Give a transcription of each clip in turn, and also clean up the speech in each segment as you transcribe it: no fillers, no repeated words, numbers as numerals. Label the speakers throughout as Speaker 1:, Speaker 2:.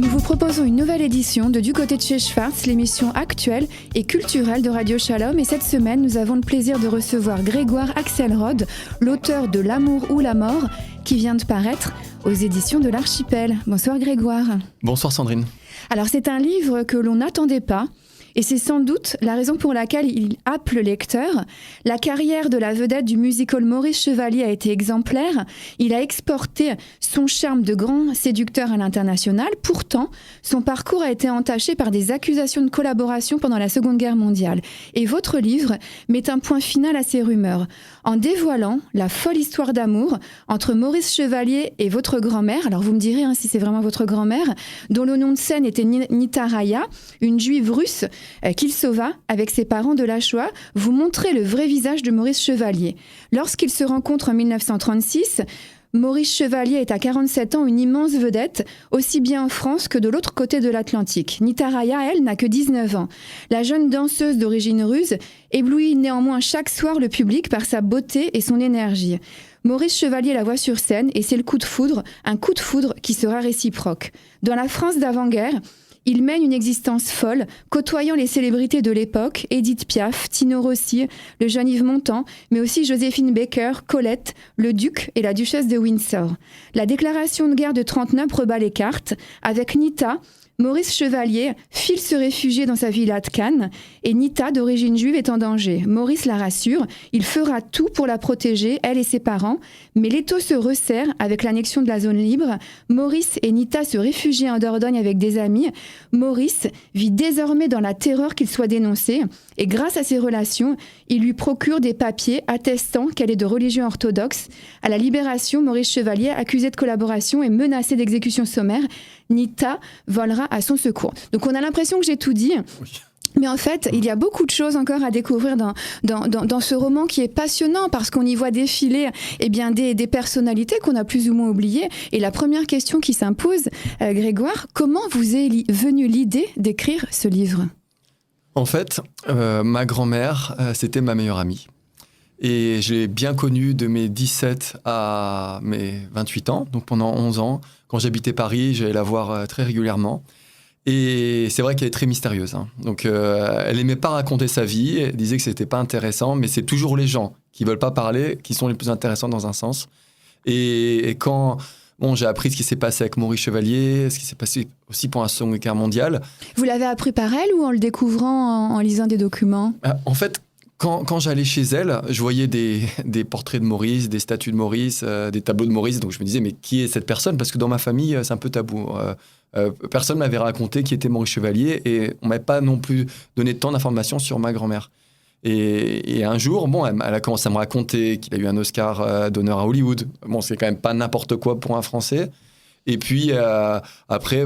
Speaker 1: Nous vous proposons une nouvelle édition de Du côté de chez Schwartz, l'émission actuelle et culturelle de Radio Shalom. Et cette semaine, nous avons le plaisir de recevoir Grégoire Axelrod, l'auteur de L'amour ou la mort, qui vient de paraître aux éditions de l'Archipel. Bonsoir Grégoire.
Speaker 2: Bonsoir Sandrine.
Speaker 1: Alors c'est un livre que l'on n'attendait pas. Et c'est sans doute la raison pour laquelle il happe le lecteur. La carrière de la vedette du musical Maurice Chevalier a été exemplaire. Il a exporté son charme de grand séducteur à l'international. Pourtant, son parcours a été entaché par des accusations de collaboration pendant la Seconde Guerre mondiale. Et votre livre met un point final à ces rumeurs, en dévoilant la folle histoire d'amour entre Maurice Chevalier et votre grand-mère. Alors vous me direz si c'est vraiment votre grand-mère, dont le nom de scène était Nita Raya, une juive russe qu'il sauva avec ses parents de la Shoah. Vous montrez le vrai visage de Maurice Chevalier. Lorsqu'ils se rencontrent en 1936, Maurice Chevalier est à 47 ans une immense vedette, aussi bien en France que de l'autre côté de l'Atlantique. Nita Raya, elle, n'a que 19 ans. La jeune danseuse d'origine russe éblouit néanmoins chaque soir le public par sa beauté et son énergie. Maurice Chevalier la voit sur scène et c'est le coup de foudre, un coup de foudre qui sera réciproque. Dans la France d'avant-guerre, il mène une existence folle, côtoyant les célébrités de l'époque, Édith Piaf, Tino Rossi, le jeune Yves Montand, mais aussi Joséphine Baker, Colette, le duc et la duchesse de Windsor. La déclaration de guerre de 1939 rebat les cartes. Avec Nita, Maurice Chevalier file se réfugier dans sa villa de Cannes et Nita, d'origine juive, est en danger. Maurice la rassure, il fera tout pour la protéger, elle et ses parents, mais l'étau se resserre avec l'annexion de la zone libre. Maurice et Nita se réfugient en Dordogne avec des amis. Maurice vit désormais dans la terreur qu'il soit dénoncé et grâce à ses relations, il lui procure des papiers attestant qu'elle est de religion orthodoxe. À la Libération, Maurice Chevalier, accusé de collaboration et menacé d'exécution sommaire, Nita volera à son secours. Donc on a l'impression que j'ai tout dit. Oui. Mais en fait, il y a beaucoup de choses encore à découvrir dans ce roman qui est passionnant parce qu'on y voit défiler des personnalités qu'on a plus ou moins oubliées. Et la première question qui s'impose, Grégoire, comment vous est venue l'idée d'écrire ce livre ?
Speaker 2: En fait, ma grand-mère, c'était ma meilleure amie. Et je l'ai bien connue de mes 17 à mes 28 ans, donc pendant 11 ans. Quand j'habitais Paris, j'allais la voir très régulièrement. Et c'est vrai qu'elle est très mystérieuse. Donc, elle n'aimait pas raconter sa vie. Elle disait que ce n'était pas intéressant, mais c'est toujours les gens qui ne veulent pas parler qui sont les plus intéressants dans un sens. Et quand j'ai appris ce qui s'est passé avec Maurice Chevalier, ce qui s'est passé aussi pendant la Seconde Guerre mondiale.
Speaker 1: Vous l'avez appris par elle ou en le découvrant en lisant des documents ?
Speaker 2: En fait, quand j'allais chez elle, je voyais des portraits de Maurice, des statues de Maurice, des tableaux de Maurice. Donc je me disais, mais qui est cette personne ? Parce que dans ma famille, c'est un peu tabou. Personne ne m'avait raconté qui était Maurice Chevalier et on ne m'avait pas non plus donné tant d'informations sur ma grand-mère. Et un jour, elle a commencé à me raconter qu'il a eu un Oscar d'honneur à Hollywood. C'est quand même pas n'importe quoi pour un Français. Et puis après,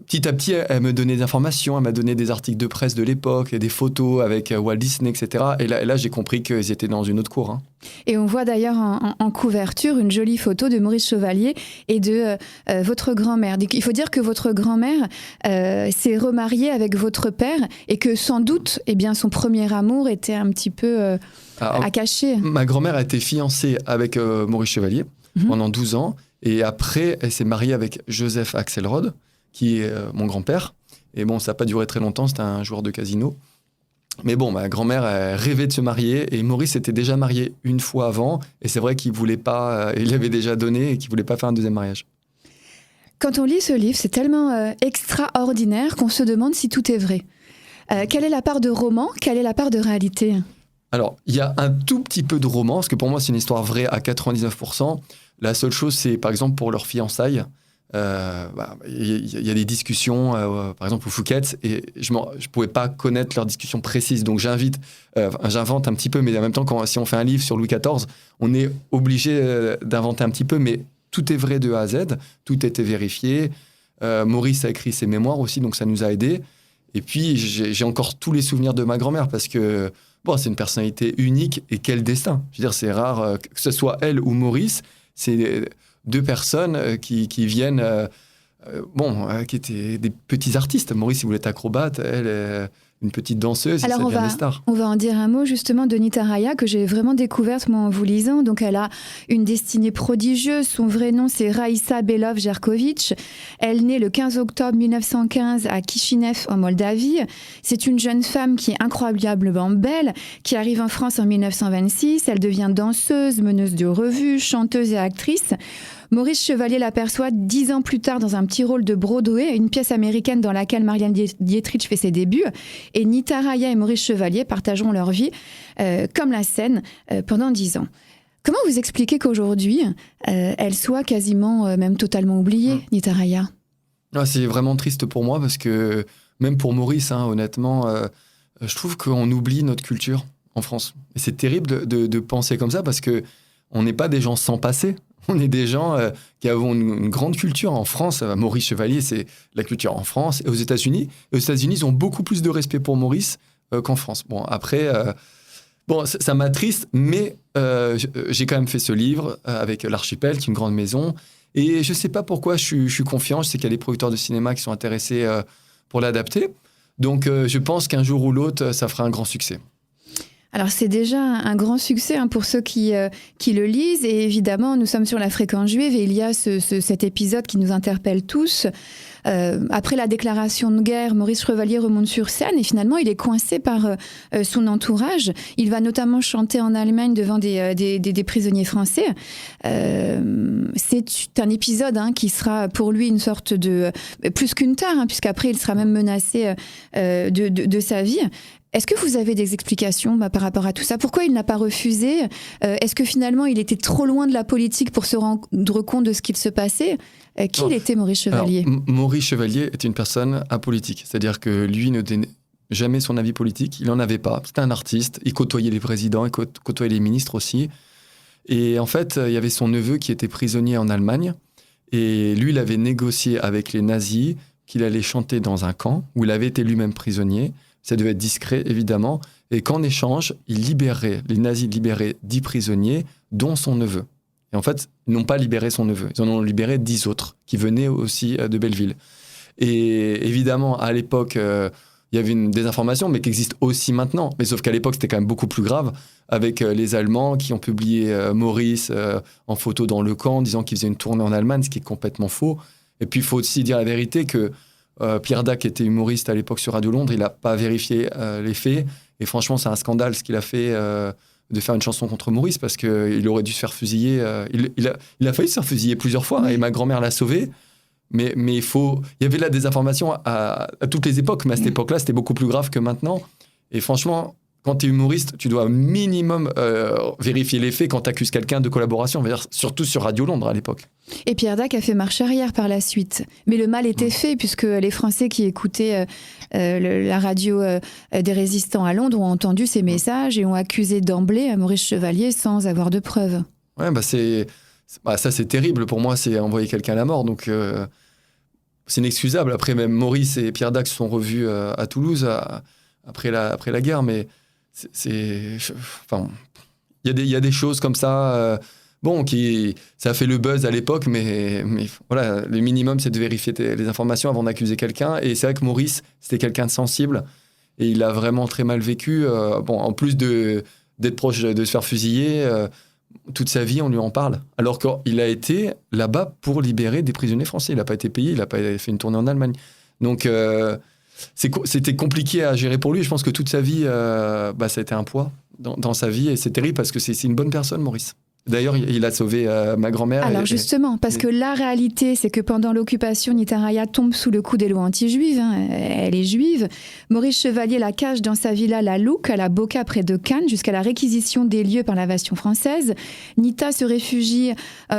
Speaker 2: petit à petit, elle me donnait des informations, elle m'a donné des articles de presse de l'époque, et des photos avec Walt Disney, etc. Et là j'ai compris qu'ils étaient dans une autre cour.
Speaker 1: Et on voit d'ailleurs en couverture une jolie photo de Maurice Chevalier et de votre grand-mère. Il faut dire que votre grand-mère s'est remariée avec votre père et que sans doute son premier amour était un petit peu à cacher.
Speaker 2: Ma grand-mère a été fiancée avec Maurice Chevalier pendant 12 ans et après elle s'est mariée avec Joseph Axelrod, qui est mon grand-père. Et ça n'a pas duré très longtemps, c'était un joueur de casino. Mais ma grand-mère rêvait de se marier et Maurice s'était déjà marié une fois avant. Et c'est vrai qu'il voulait pas, il avait déjà donné et qu'il ne voulait pas faire un deuxième mariage.
Speaker 1: Quand on lit ce livre, c'est tellement extraordinaire qu'on se demande si tout est vrai. Quelle est la part de roman ? Quelle est la part de réalité ?
Speaker 2: Alors, il y a un tout petit peu de roman, parce que pour moi, c'est une histoire vraie à 99%. La seule chose, c'est par exemple pour leur fiançailles. Il y a des discussions, par exemple au Phuket, et je ne pouvais pas connaître leurs discussions précises. Donc j'invente un petit peu, mais en même temps, si on fait un livre sur Louis XIV, on est obligé d'inventer un petit peu, mais tout est vrai de A à Z, tout a été vérifié. Maurice a écrit ses mémoires aussi, donc ça nous a aidés. Et puis j'ai encore tous les souvenirs de ma grand-mère, parce que c'est une personnalité unique, et quel destin. Je veux dire, c'est rare, que ce soit elle ou Maurice, c'est deux personnes qui viennent, qui étaient des petits artistes. Maurice, il voulait être acrobate. Elle, une petite danseuse,
Speaker 1: alors
Speaker 2: et ça devient des stars.
Speaker 1: On va en dire un mot justement de Nita Raya, que j'ai vraiment découverte moi en vous lisant. Donc elle a une destinée prodigieuse. Son vrai nom c'est Raïssa Belov-Jerkovic. Elle naît le 15 octobre 1915 à Kishinev en Moldavie. C'est une jeune femme qui est incroyablement belle, qui arrive en France en 1926. Elle devient danseuse, meneuse de revue, chanteuse et actrice. Maurice Chevalier l'aperçoit 10 ans plus tard dans un petit rôle de Broadway, une pièce américaine dans laquelle Marianne Dietrich fait ses débuts. Et Nita Raya et Maurice Chevalier partageront leur vie, comme la scène, pendant 10 ans. Comment vous expliquez qu'aujourd'hui, elle soit quasiment, même totalement oubliée, Nita Raya ?
Speaker 2: C'est vraiment triste pour moi, parce que, même pour Maurice, honnêtement, je trouve qu'on oublie notre culture en France. Et c'est terrible de penser comme ça, parce qu'on n'est pas des gens sans passé. On est des gens qui avons une grande culture en France. Maurice Chevalier, c'est la culture en France et aux États-Unis. Et aux États-Unis, ils ont beaucoup plus de respect pour Maurice qu'en France. Bon, après, ça m'attriste, mais j'ai quand même fait ce livre avec l'Archipel, qui est une grande maison. Et je ne sais pas pourquoi je suis confiant. Je sais qu'il y a des producteurs de cinéma qui sont intéressés pour l'adapter. Donc, je pense qu'un jour ou l'autre, ça fera un grand succès.
Speaker 1: Alors c'est déjà un grand succès pour ceux qui le lisent, et évidemment nous sommes sur la fréquence juive et il y a cet épisode qui nous interpelle tous. Après la déclaration de guerre, Maurice Chevalier remonte sur scène et finalement il est coincé par son entourage. Il va notamment chanter en Allemagne devant des prisonniers français. C'est un épisode qui sera pour lui une sorte de... plus qu'une tare, puisqu'après il sera même menacé de sa vie. Est-ce que vous avez des explications par rapport à tout ça ? Pourquoi il n'a pas refusé ? Est-ce que finalement il était trop loin de la politique pour se rendre compte de ce qu'il se passait ? Qui était Maurice Chevalier ?
Speaker 2: Alors, Maurice Chevalier est une personne apolitique. C'est-à-dire que lui ne donnait jamais son avis politique. Il n'en avait pas. C'était un artiste. Il côtoyait les présidents, il côtoyait les ministres aussi. Et en fait, il y avait son neveu qui était prisonnier en Allemagne. Et lui, il avait négocié avec les nazis qu'il allait chanter dans un camp où il avait été lui-même prisonnier. Ça devait être discret, évidemment. Et qu'en échange, les nazis libéraient 10 prisonniers, dont son neveu. Et en fait, ils n'ont pas libéré son neveu. Ils en ont libéré 10 autres, qui venaient aussi de Belleville. Et évidemment, à l'époque, il y avait une désinformation, mais qui existe aussi maintenant. Mais sauf qu'à l'époque, c'était quand même beaucoup plus grave, avec les Allemands qui ont publié Maurice en photo dans le camp, disant qu'il faisait une tournée en Allemagne, ce qui est complètement faux. Et puis, il faut aussi dire la vérité que Pierre Dac était humoriste à l'époque sur Radio Londres, il n'a pas vérifié les faits. Et franchement, c'est un scandale ce qu'il a fait de faire une chanson contre Maurice, parce qu'il aurait dû se faire fusiller. Il a failli se faire fusiller plusieurs fois, et ma grand-mère l'a sauvé. Mais il y avait là des informations à toutes les époques, mais à cette époque-là, c'était beaucoup plus grave que maintenant. Et franchement, quand tu es humoriste, tu dois minimum vérifier les faits quand tu accuses quelqu'un de collaboration, surtout sur Radio Londres à l'époque.
Speaker 1: Et Pierre Dac a fait marche arrière par la suite. Mais le mal était fait, puisque les Français qui écoutaient la radio des résistants à Londres ont entendu ces messages et ont accusé d'emblée Maurice Chevalier sans avoir de preuves.
Speaker 2: Ouais, ça c'est terrible. Pour moi, c'est envoyer quelqu'un à la mort. Donc c'est inexcusable. Après, même Maurice et Pierre Dac se sont revus à Toulouse après la guerre. Mais il y a des choses comme ça... ça a fait le buzz à l'époque, mais voilà, le minimum, c'est de vérifier les informations avant d'accuser quelqu'un. Et c'est vrai que Maurice, c'était quelqu'un de sensible, et il a vraiment très mal vécu. En plus d'être proche de se faire fusiller, toute sa vie, on lui en parle. Alors qu'il a été là-bas pour libérer des prisonniers français. Il n'a pas été payé, il n'a pas fait une tournée en Allemagne. Donc, c'était compliqué à gérer pour lui. Je pense que toute sa vie, ça a été un poids dans sa vie, et c'est terrible parce que c'est une bonne personne, Maurice. D'ailleurs, il a sauvé ma grand-mère.
Speaker 1: Alors justement, parce que la réalité, c'est que pendant l'occupation, Nita Raya tombe sous le coup des lois anti-juives. Elle est juive. Maurice Chevalier la cache dans sa villa La Louque, à la Boca, près de Cannes, jusqu'à la réquisition des lieux par l'invasion française. Nita se réfugie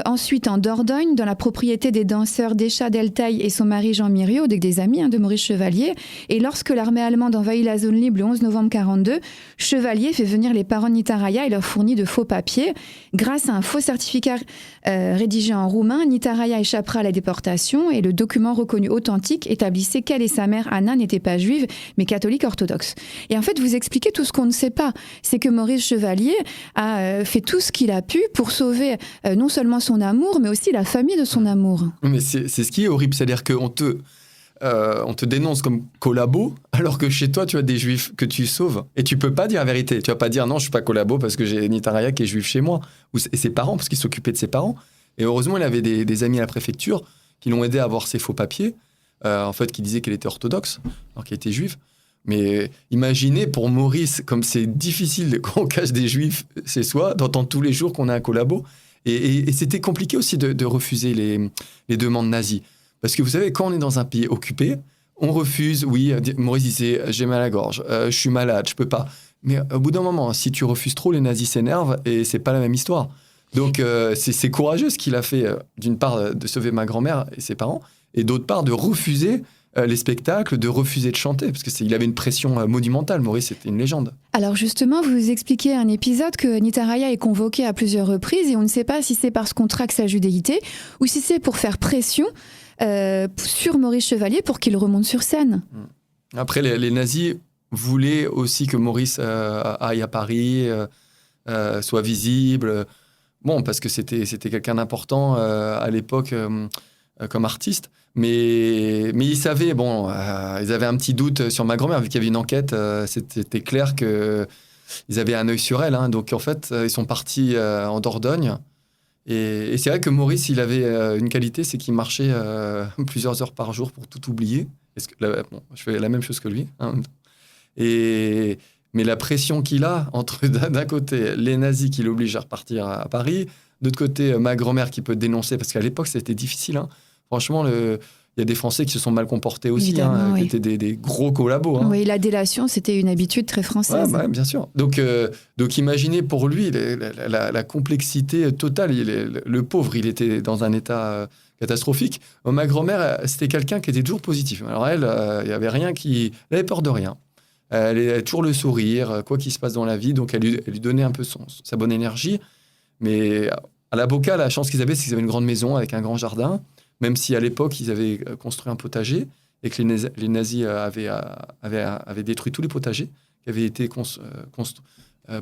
Speaker 1: ensuite en Dordogne, dans la propriété des danseurs Descha Deltaï et son mari Jean Miriot, des amis de Maurice Chevalier. Et lorsque l'armée allemande envahit la zone libre le 11 novembre 1942, Chevalier fait venir les parents de Nita Raya et leur fournit de faux papiers. Grâce à un faux certificat rédigé en roumain, Nita Raya échappera à la déportation, et le document reconnu authentique établissait qu'elle et sa mère Anna n'étaient pas juives, mais catholiques orthodoxes. Et en fait, vous expliquez tout ce qu'on ne sait pas. C'est que Maurice Chevalier a fait tout ce qu'il a pu pour sauver non seulement son amour, mais aussi la famille de son amour.
Speaker 2: Mais c'est ce qui est horrible, c'est-à-dire qu'on te... on te dénonce comme collabo, alors que chez toi, tu as des juifs que tu sauves. Et tu peux pas dire la vérité. Tu vas pas dire non, je suis pas collabo parce que j'ai Nitaraya qui est juif chez moi. Et ses parents, parce qu'il s'occupait de ses parents. Et heureusement, il avait des amis à la préfecture qui l'ont aidé à avoir ses faux papiers, en fait, qui disaient qu'elle était orthodoxe, alors qu'elle était juive. Mais imaginez pour Maurice, comme c'est difficile qu'on cache des juifs chez soi, d'entendre tous les jours qu'on a un collabo. Et c'était compliqué aussi de refuser les demandes nazies. Parce que vous savez, quand on est dans un pays occupé, on refuse, oui, Maurice disait, j'ai mal à la gorge, je suis malade, je peux pas. Mais au bout d'un moment, si tu refuses trop, les nazis s'énervent et c'est pas la même histoire. Donc c'est courageux ce qu'il a fait, d'une part, de sauver ma grand-mère et ses parents, et d'autre part, de refuser les spectacles, de refuser de chanter, parce qu'il avait une pression monumentale. Maurice, c'était une légende.
Speaker 1: Alors justement, vous expliquez un épisode que Nitaraya est convoqué à plusieurs reprises et on ne sait pas si c'est parce qu'on traque sa judéité ou si c'est pour faire pression sur Maurice Chevalier pour qu'il remonte sur scène.
Speaker 2: Après, les nazis voulaient aussi que Maurice aille à Paris, soit visible. Bon, parce que c'était quelqu'un d'important à l'époque comme artiste. Mais ils savaient, ils avaient un petit doute sur ma grand-mère, vu qu'il y avait une enquête, c'était clair qu'ils avaient un œil sur elle. Hein, donc en fait, ils sont partis en Dordogne. Et c'est vrai que Maurice, il avait une qualité, c'est qu'il marchait plusieurs heures par jour pour tout oublier. Je fais la même chose que lui. Hein. Mais la pression qu'il a entre, d'un côté, les nazis qui l'obligent à repartir à Paris, de l'autre côté, ma grand-mère qui peut dénoncer, parce qu'à l'époque, c'était difficile. Hein. Franchement, il y a des Français qui se sont mal comportés aussi, oui. Qui étaient des gros collabos. Hein.
Speaker 1: Oui, la délation, c'était une habitude très française.
Speaker 2: Ouais, bien sûr. Donc imaginez pour lui la complexité totale. Le pauvre, il était dans un état catastrophique. Ma grand-mère, c'était quelqu'un qui était toujours positif. Alors elle, il n'y avait rien elle avait peur de rien. Elle avait toujours le sourire, quoi qu'il se passe dans la vie. Donc elle lui donnait un peu sa bonne énergie. Mais à la Boca, la chance qu'ils avaient, c'est qu'ils avaient une grande maison avec un grand jardin. Même si à l'époque, ils avaient construit un potager et que les nazis avaient détruit tous les potagers qui avaient été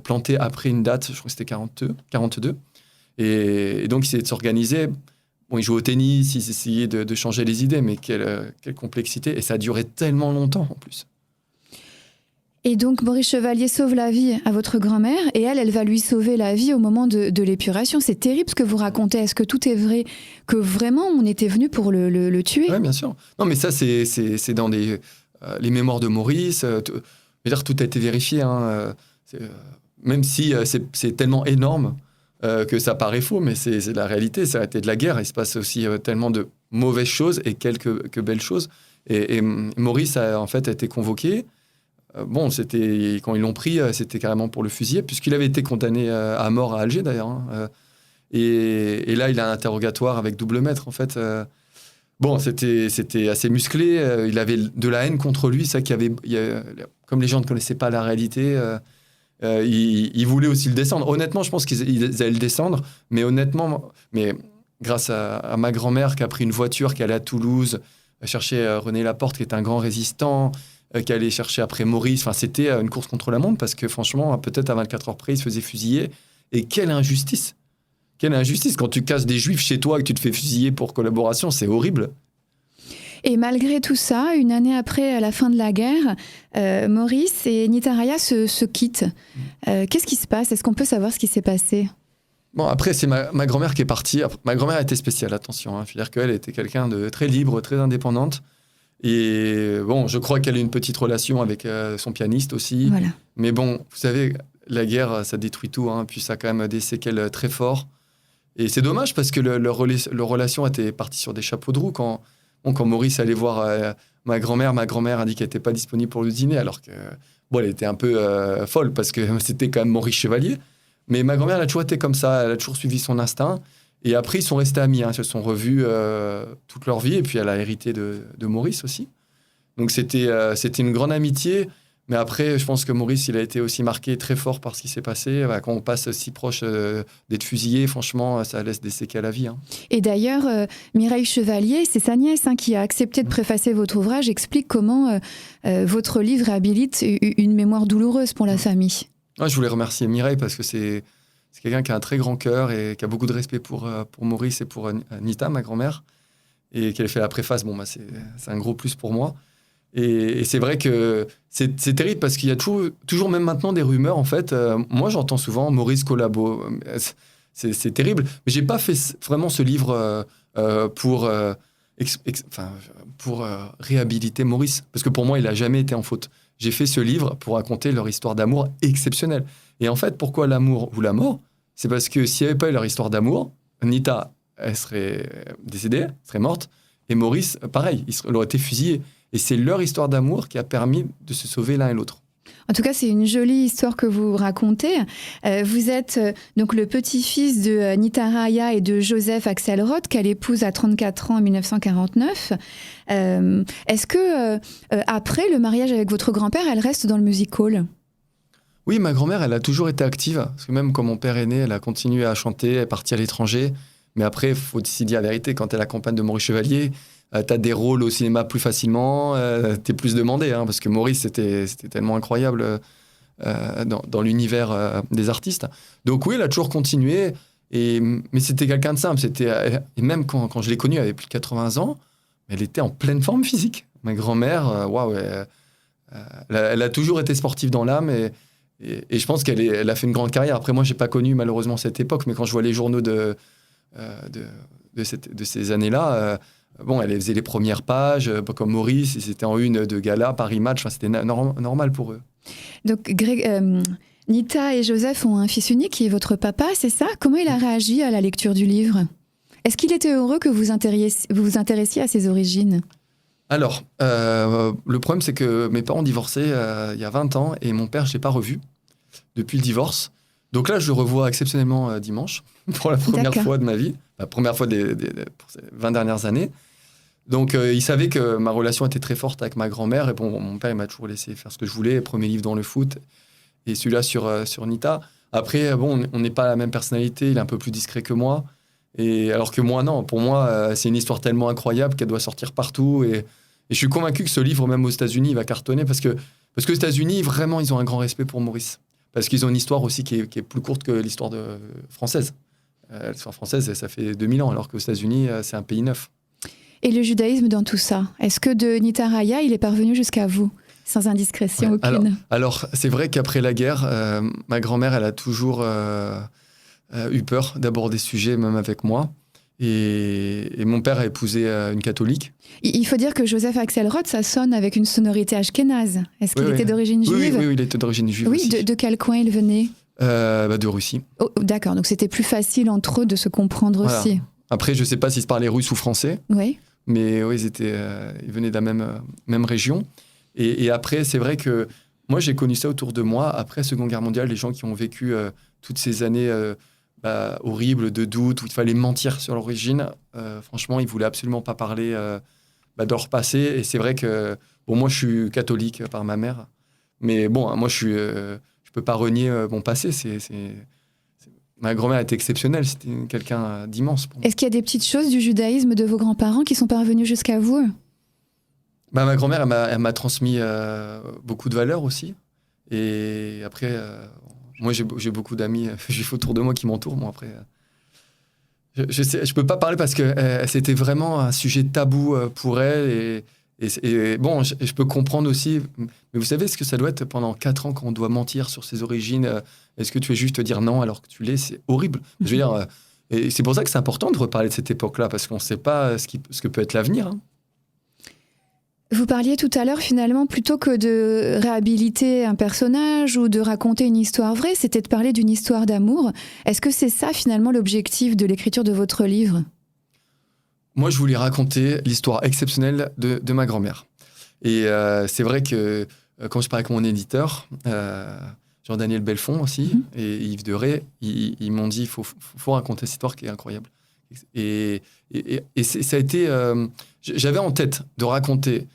Speaker 2: plantés après une date, je crois que c'était 42. Et donc, ils essayaient de s'organiser. Bon, ils jouaient au tennis, ils essayaient de changer les idées, mais quelle complexité. Et ça a duré tellement longtemps, en plus.
Speaker 1: Et donc, Maurice Chevalier sauve la vie à votre grand-mère et elle va lui sauver la vie au moment de l'épuration. C'est terrible ce que vous racontez. Est-ce que tout est vrai? Que vraiment, on était venu pour le tuer?
Speaker 2: Oui, bien sûr. Non, mais ça, c'est dans les mémoires de Maurice. Tout a été vérifié. Hein. Même si c'est tellement énorme que ça paraît faux, mais c'est la réalité. Ça a été de la guerre. Il se passe aussi tellement de mauvaises choses et quelques belles choses. Et Maurice, en fait, a été convoqué. Quand ils l'ont pris, c'était carrément pour le fusiller, puisqu'il avait été condamné à mort à Alger, d'ailleurs. Hein. Et là, il a un interrogatoire avec double maître, en fait. C'était assez musclé. Il avait de la haine contre lui. Ça comme les gens ne connaissaient pas la réalité, il voulait aussi le descendre. Honnêtement, je pense qu'ils allaient le descendre. Mais grâce à ma grand-mère qui a pris une voiture, qui allait à Toulouse, chercher René Laporte, qui est un grand résistant, qui allait chercher après Maurice. Enfin, c'était une course contre la montre parce que franchement, peut-être à 24 heures près, il se faisait fusiller. Et quelle injustice! Quelle injustice! Quand tu casses des juifs chez toi et que tu te fais fusiller pour collaboration, c'est horrible.
Speaker 1: Et malgré tout ça, une année après, à la fin de la guerre, Maurice et Nitaraya se quittent. Qu'est-ce qui se passe? Est-ce qu'on peut savoir ce qui s'est passé?
Speaker 2: Bon, après, c'est ma grand-mère qui est partie. Ma grand-mère était spéciale, attention. Hein. C'est-à-dire qu'elle était quelqu'un de très libre, très indépendante. Et bon, je crois qu'elle a une petite relation avec son pianiste aussi.
Speaker 1: Voilà.
Speaker 2: Mais bon, vous savez, la guerre, ça détruit tout. Hein, puis ça a quand même des séquelles très fortes. Et c'est dommage parce que leur relation était partie sur des chapeaux de roue. Quand Maurice allait voir ma grand-mère a dit qu'elle n'était pas disponible pour le dîner, alors que elle était un peu folle parce que c'était quand même Maurice Chevalier. Mais ma grand-mère, elle a toujours été comme ça. Elle a toujours suivi son instinct. Et après, ils sont restés amis. Hein. Ils se sont revus toute leur vie. Et puis, elle a hérité de Maurice aussi. Donc, c'était une grande amitié. Mais après, je pense que Maurice, il a été aussi marqué très fort par ce qui s'est passé. Quand on passe si proche d'être fusillé, franchement, ça laisse des séquelles à la vie. Hein.
Speaker 1: Et d'ailleurs, Mireille Chevalier, c'est sa nièce qui a accepté de préfacer votre ouvrage, explique comment votre livre réhabilite une mémoire douloureuse pour la famille.
Speaker 2: Je voulais remercier Mireille parce que c'est quelqu'un qui a un très grand cœur et qui a beaucoup de respect pour Maurice et pour Nita, ma grand-mère. et qu'elle ait fait la préface, c'est un gros plus pour moi. Et c'est vrai que c'est terrible parce qu'il y a toujours, même maintenant, des rumeurs. En fait, moi, j'entends souvent Maurice collabo. C'est terrible. Mais j'ai pas fait vraiment ce livre pour réhabiliter Maurice, parce que pour moi, il a jamais été en faute. J'ai fait ce livre pour raconter leur histoire d'amour exceptionnelle. Et en fait, pourquoi l'amour ou la mort? C'est parce que s'il n'y avait pas eu leur histoire d'amour, Nita, elle serait décédée, elle serait morte, et Maurice, pareil, il aurait été fusillé. Et c'est leur histoire d'amour qui a permis de se sauver l'un et l'autre.
Speaker 1: En tout cas, c'est une jolie histoire que vous racontez. Vous êtes donc le petit-fils de Nita Raya et de Joseph Axelrod, qu'elle épouse à 34 ans en 1949. Est-ce que, après le mariage avec votre grand-père, elle reste dans le music-hall?
Speaker 2: Oui, ma grand-mère, elle a toujours été active. Parce que même quand mon père est né, elle a continué à chanter, elle est partie à l'étranger. Mais après, il faut aussi dire la vérité, quand elle accompagne de Maurice Chevalier, t'as des rôles au cinéma plus facilement, t'es plus demandé, hein, parce que Maurice, c'était tellement incroyable dans l'univers des artistes. Donc oui, elle a toujours continué, mais c'était quelqu'un de simple. Et même quand je l'ai connue, elle avait plus de 80 ans, elle était en pleine forme physique. Ma grand-mère, waouh, elle a toujours été sportive dans l'âme, et je pense qu'elle a fait une grande carrière. Après, moi, j'ai pas connu malheureusement cette époque, mais quand je vois les journaux de ces années-là, elle faisait les premières pages, comme Maurice, et c'était en une de gala, Paris Match, c'était normal pour eux.
Speaker 1: Donc, Nita et Joseph ont un fils unique qui est votre papa, c'est ça? Comment il a réagi à la lecture du livre? Est-ce qu'il était heureux que vous vous intéressiez à ses origines?
Speaker 2: Alors, le problème, c'est que mes parents ont divorcé il y a 20 ans, et mon père, je ne l'ai pas revu depuis le divorce. Donc là, je le revois exceptionnellement dimanche, pour la première fois de ma vie, la première fois pour ces 20 dernières années. Donc, il savait que ma relation était très forte avec ma grand-mère. Et bon, mon père, il m'a toujours laissé faire ce que je voulais. Premier livre dans le foot, et celui-là sur Nita. Après, bon, on n'est pas la même personnalité. Il est un peu plus discret que moi. Et alors que moi, non. Pour moi, c'est une histoire tellement incroyable qu'elle doit sortir partout. Et je suis convaincu que ce livre, même aux États-Unis, il va cartonner. Parce que aux États-Unis, vraiment, ils ont un grand respect pour Maurice. Parce qu'ils ont une histoire aussi qui est plus courte que l'histoire française. L'histoire française, ça fait 2000 ans, alors qu'aux États-Unis, c'est un pays neuf.
Speaker 1: Et le judaïsme dans tout ça, est-ce que de Nita Raya, il est parvenu jusqu'à vous, sans indiscrétion aucune?
Speaker 2: Alors, c'est vrai qu'après la guerre, ma grand-mère, elle a toujours eu peur d'aborder ce sujet, même avec moi. Et mon père a épousé une catholique.
Speaker 1: Il faut dire que Joseph Axelrod, ça sonne avec une sonorité ashkénaze. Est-ce qu'il était d'origine juive?
Speaker 2: Oui, il était d'origine juive.
Speaker 1: Oui,
Speaker 2: aussi.
Speaker 1: De quel coin il venait?
Speaker 2: De Russie.
Speaker 1: Oh, d'accord, donc c'était plus facile entre eux de se comprendre aussi.
Speaker 2: Après, je ne sais pas s'ils se parlaient russe ou français.
Speaker 1: Oui.
Speaker 2: Mais oui, ils venaient de la même région. Et après, c'est vrai que moi, j'ai connu ça autour de moi. Après la Seconde Guerre mondiale, les gens qui ont vécu toutes ces années horribles de doute, où il fallait mentir sur l'origine, franchement, ils ne voulaient absolument pas parler de leur passé. Et c'est vrai que, bon, moi, je suis catholique par ma mère. Mais bon, moi, je ne peux pas renier mon passé. Ma grand-mère était exceptionnelle, c'était quelqu'un d'immense.
Speaker 1: Est-ce qu'il y a des petites choses du judaïsme de vos grands-parents qui sont parvenues jusqu'à vous?
Speaker 2: Ma grand-mère, elle m'a transmis beaucoup de valeurs aussi. Et après, moi, j'ai beaucoup d'amis juifs autour de moi qui m'entourent. Bon, après, je peux pas parler parce que c'était vraiment un sujet tabou pour elle. Et bon, je peux comprendre aussi. Mais vous savez ce que ça doit être pendant 4 ans quand on doit mentir sur ses origines? Est-ce que tu es juste te dire non alors que tu l'es? C'est horrible. Je veux dire, et c'est pour ça que c'est important de reparler de cette époque-là, parce qu'on ne sait pas ce que peut être l'avenir. Hein.
Speaker 1: Vous parliez tout à l'heure, finalement, plutôt que de réhabiliter un personnage ou de raconter une histoire vraie, c'était de parler d'une histoire d'amour. Est-ce que c'est ça, finalement, l'objectif de l'écriture de votre livre?
Speaker 2: Moi, je voulais raconter l'histoire exceptionnelle de ma grand-mère. Et c'est vrai que quand je parlais avec mon éditeur, Jean-Daniel Belfond aussi, et Yves Deray, ils m'ont dit il faut raconter cette histoire qui est incroyable. Et ça a été... j'avais en tête de raconter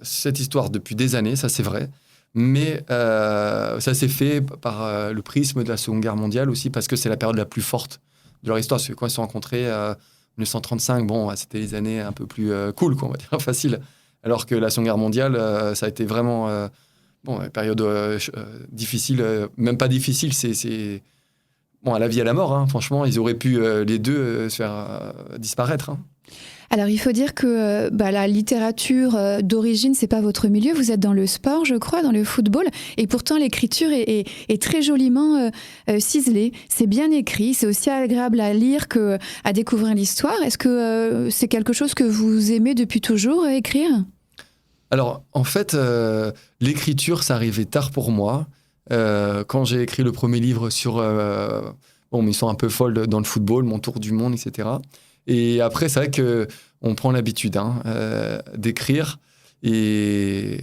Speaker 2: cette histoire depuis des années, ça c'est vrai, mais ça s'est fait par le prisme de la Seconde Guerre mondiale aussi, parce que c'est la période la plus forte de leur histoire. Parce que quand ils se sont rencontrés... 1935, bon, c'était les années un peu plus cool, quoi, on va dire, facile. Alors que la Seconde Guerre mondiale, ça a été vraiment une période difficile, même pas difficile, c'est bon, à la vie et à la mort. Hein. Franchement, ils auraient pu les deux se faire disparaître. Hein.
Speaker 1: Alors, il faut dire que la littérature d'origine, c'est pas votre milieu. Vous êtes dans le sport, je crois, dans le football. Et pourtant, l'écriture est très joliment ciselée. C'est bien écrit. C'est aussi agréable à lire qu'à découvrir l'histoire. Est-ce que c'est quelque chose que vous aimez depuis toujours, écrire ?
Speaker 2: Alors, en fait, l'écriture, ça arrivait tard pour moi. Quand j'ai écrit le premier livre sur mes histoires un peu folles dans le football, mon tour du monde, etc. Et après, c'est vrai qu'on prend l'habitude d'écrire. Et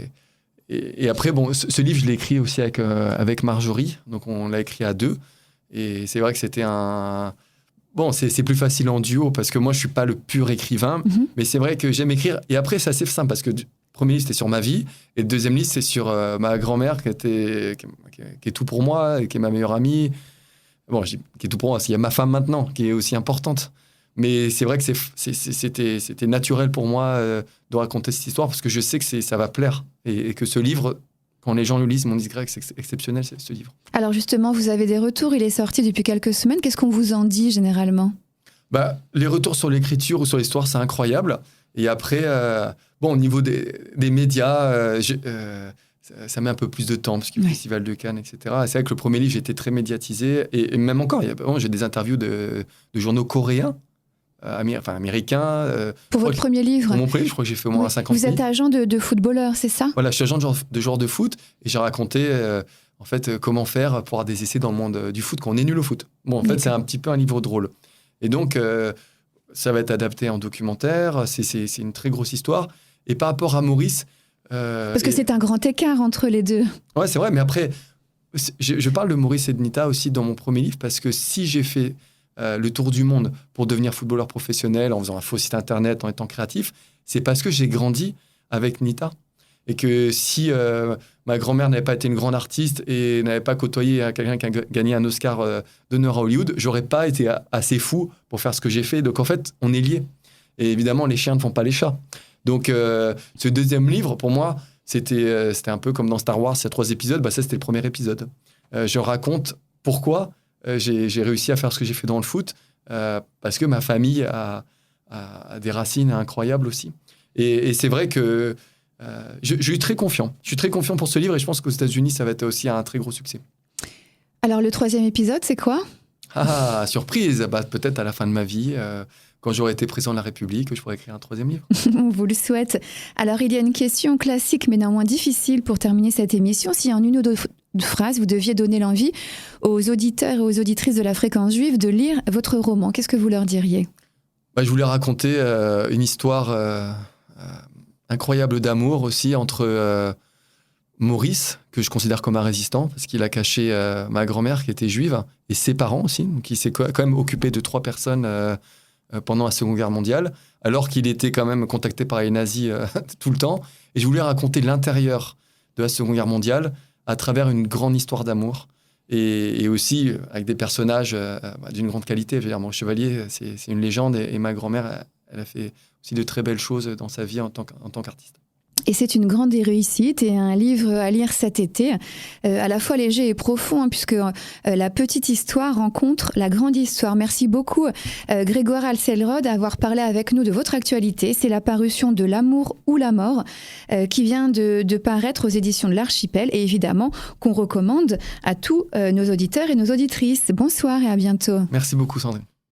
Speaker 2: après, ce livre, je l'ai écrit aussi avec Marjorie. Donc, on l'a écrit à deux. Et c'est vrai que c'était un... Bon, c'est plus facile en duo parce que moi, je ne suis pas le pur écrivain. Mm-hmm. Mais c'est vrai que j'aime écrire. Et après, c'est assez simple parce que le premier livre, c'était sur ma vie. Et le deuxième livre, c'est sur ma grand-mère qui est tout pour moi et qui est ma meilleure amie. Bon, je dis qui est tout pour moi. Il y a ma femme maintenant qui est aussi importante. Mais c'est vrai que c'était naturel pour moi de raconter cette histoire parce que je sais que ça va plaire et que ce livre, quand les gens le lisent, ils m'ont dit que c'est exceptionnel, ce livre. Alors justement, vous avez des retours, il est sorti depuis quelques semaines. Qu'est-ce qu'on vous en dit généralement ? Les retours sur l'écriture ou sur l'histoire, c'est incroyable. Et après, au niveau des médias, ça met un peu plus de temps parce qu'il y a le Festival de Cannes, etc. Et c'est vrai que le premier livre, j'étais très médiatisé. Et même encore, j'ai des interviews de journaux coréens. Américain.
Speaker 1: Pour votre premier livre ?
Speaker 2: Pour mon premier livre, je crois que j'ai fait au moins 50 000.
Speaker 1: Vous êtes agent de footballeur, c'est ça ?
Speaker 2: Voilà, je suis agent de joueur de foot et j'ai raconté comment faire pour avoir des essais dans le monde du foot quand on est nul au foot. Bon, en fait, c'est un petit peu un livre drôle. Et donc, ça va être adapté en documentaire. C'est une très grosse histoire. Et par rapport à Maurice...
Speaker 1: Parce que c'est un grand écart entre les deux.
Speaker 2: Ouais, c'est vrai, mais après, je parle de Maurice et de Nita aussi dans mon premier livre parce que si j'ai fait... le tour du monde pour devenir footballeur professionnel en faisant un faux site internet, en étant créatif, c'est parce que j'ai grandi avec Nita. Et que si ma grand-mère n'avait pas été une grande artiste et n'avait pas côtoyé quelqu'un qui a gagné un Oscar d'honneur à Hollywood, j'aurais pas été assez fou pour faire ce que j'ai fait. Donc en fait, on est liés. Et évidemment, les chiens ne font pas les chats. Donc ce deuxième livre, pour moi, c'était un peu comme dans Star Wars, il y a 3 épisodes. Ça, c'était le premier épisode. Je raconte pourquoi j'ai réussi à faire ce que j'ai fait dans le foot parce que ma famille a des racines incroyables aussi. Et c'est vrai que je suis très confiant. Je suis très confiant pour ce livre et je pense qu'aux États-Unis, ça va être aussi un très gros succès.
Speaker 1: Alors, le 3e épisode, c'est quoi ?
Speaker 2: Ah, surprise. Peut-être à la fin de ma vie, quand j'aurai été président de la République, je pourrai écrire un 3e livre.
Speaker 1: On vous le souhaite. Alors, il y a une question classique, mais néanmoins difficile pour terminer cette émission. Si en une ou deux phrases, vous deviez donner l'envie aux auditeurs et aux auditrices de la Fréquence Juive de lire votre roman, qu'est-ce que vous leur diriez ?
Speaker 2: Je voulais raconter une histoire incroyable d'amour aussi entre Maurice, que je considère comme un résistant, parce qu'il a caché ma grand-mère qui était juive, et ses parents aussi, donc il s'est quand même occupé de 3 personnes pendant la Seconde Guerre mondiale, alors qu'il était quand même contacté par les nazis tout le temps. Et je voulais raconter l'intérieur de la Seconde Guerre mondiale à travers une grande histoire d'amour, et aussi avec des personnages d'une grande qualité. Je veux dire, mon chevalier, c'est une légende, et ma grand-mère, elle a fait aussi de très belles choses dans sa vie en tant qu'artiste.
Speaker 1: Et c'est une grande réussite et un livre à lire cet été, à la fois léger et profond, puisque la petite histoire rencontre la grande histoire. Merci beaucoup Grégoire Alselrod d'avoir parlé avec nous de votre actualité. C'est la parution de L'amour ou la mort qui vient de paraître aux éditions de l'Archipel et évidemment qu'on recommande à tous nos auditeurs et nos auditrices. Bonsoir et à bientôt.
Speaker 2: Merci beaucoup Sandrine.